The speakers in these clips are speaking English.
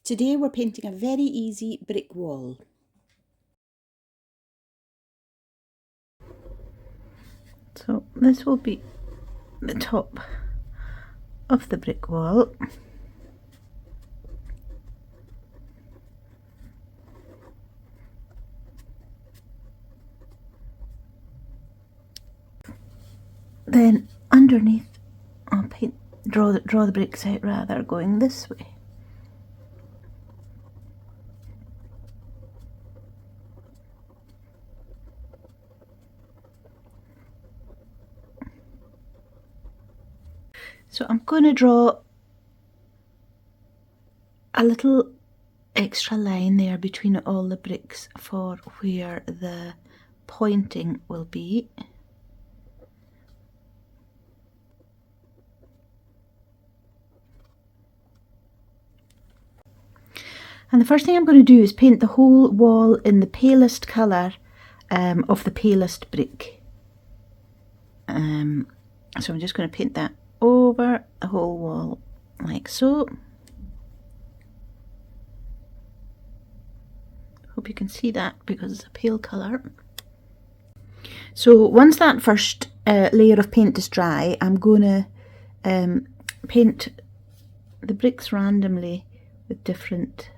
Today we're painting a very easy brick wall. So this will be the top of the brick wall. Then underneath I'll draw the bricks out rather, going this way. So I'm going to draw a little extra line there between all the bricks for where the pointing will be. And the first thing I'm going to do is paint the whole wall in the palest colour of the palest brick. So I'm just going to paint that over the whole wall like so. Hope you can see that because it's a pale colour. So once that first layer of paint is dry, I'm going to paint the bricks randomly with different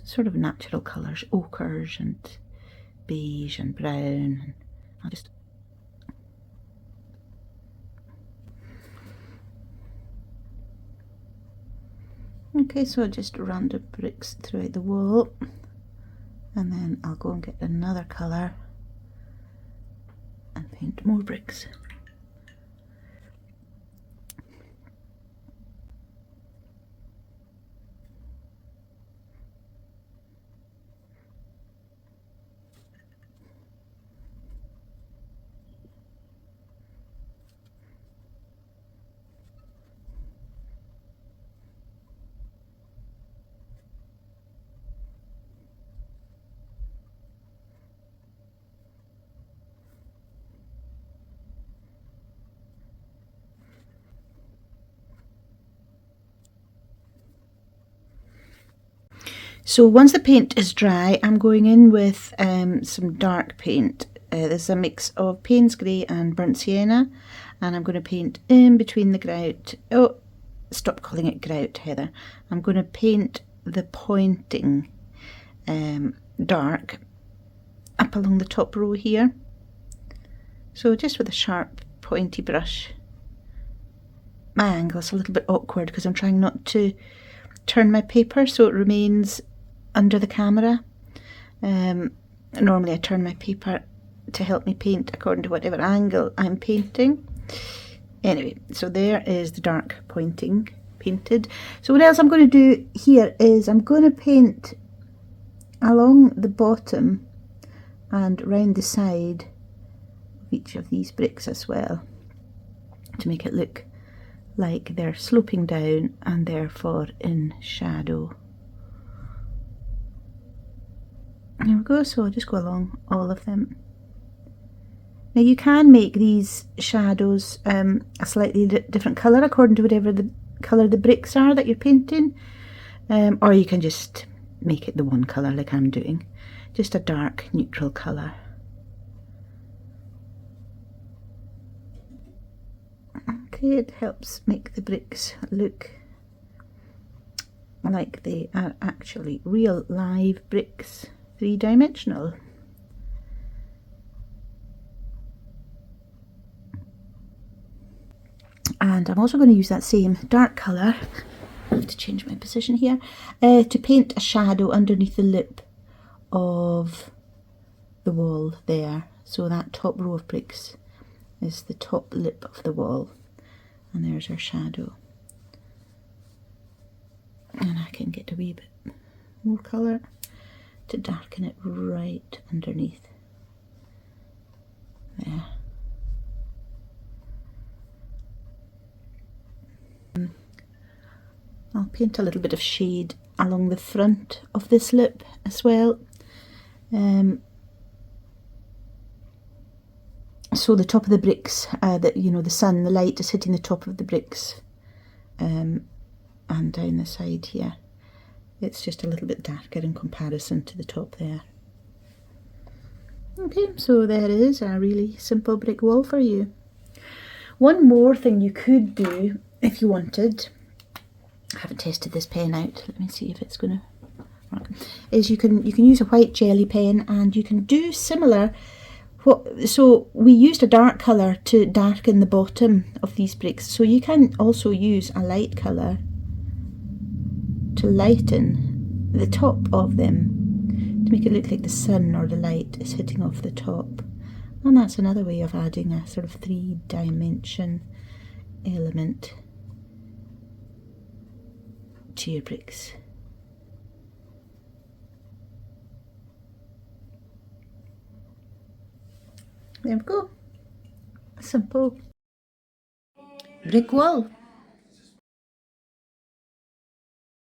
sort of natural colours, ochres and beige and brown. And I'll just okay, so just random bricks throughout the wall, and then I'll go and get another colour and paint more bricks. So once the paint is dry, I'm going in with some dark paint. This is a mix of Payne's Grey and Burnt Sienna, and I'm going to paint in between the grout. Oh, stop calling it grout, Heather. I'm going to paint the pointing dark up along the top row here. So just with a sharp pointy brush. My angle's a little bit awkward because I'm trying not to turn my paper so it remains under the camera. Normally I turn my paper to help me paint according to whatever angle I'm painting. Anyway, so there is the dark pointing painted. So what else I'm going to do here is I'm going to paint along the bottom and round the side of each of these bricks as well, to make it look like they're sloping down and therefore in shadow. There we go, so I'll just go along all of them. Now you can make these shadows a slightly different colour according to whatever the colour the bricks are that you're painting, or you can just make it the one colour like I'm doing, just a dark neutral colour. Okay, it helps make the bricks look like they are actually real live bricks, three-dimensional. And I'm also going to use that same dark colour, I have to change my position here, to paint a shadow underneath the lip of the wall there. So that top row of bricks is the top lip of the wall, and there's our shadow. And I can get a wee bit more colour to darken it right underneath there. I'll paint a little bit of shade along the front of this lip as well. So the top of the bricks, the sun, the light is hitting the top of the bricks, and and down the side here. It's just a little bit darker in comparison to the top there. Okay, so there is a really simple brick wall for you. One more thing you could do if you wanted, I haven't tested this pen out, let me see if it's going to work, is you can use a white jelly pen and you can do similar. So we used a dark colour to darken the bottom of these bricks, so you can also use a light colour to lighten the top of them, to make it look like the sun or the light is hitting off the top. And that's another way of adding a sort of 3-dimension element to your bricks. There we go. A simple brick wall.